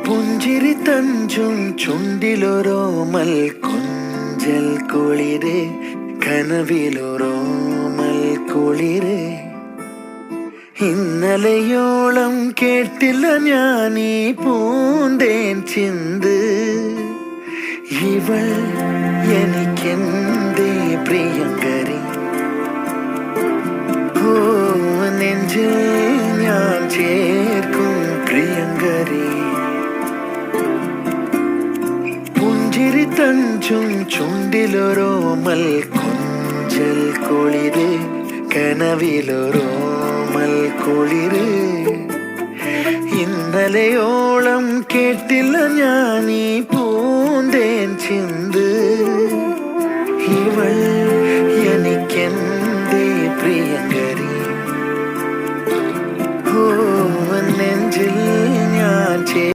പുഞ്ചിരി തഞ്ചും ചുണ്ടിലൊരോമൽ കൊഞ്ചൽ കുളിരേ കനവിലൊരോമൽ കുളിരേ ഇന്നലെയോളം കേട്ടില്ല ഞാനീ പൂന്തേൻ ചിന്ത് ഇവൾ എനിക്കെന്തേ പ്രിയങ്കരി ഓ നെഞ്ചിൽ ഞാൻ ചേർക്കും പ്രിയങ്കരി പുഞ്ചിരി തഞ്ചും ചുണ്ടിലൊരോമൽ കൊഞ്ചൽ കുളിരേ കനവിലൊരോമൽ കുളിരേ ഇന്നലെയോളം കേട്ടില്ല ഞാനീ പൂന്തേൻ ചിന്ത് ഇവൾ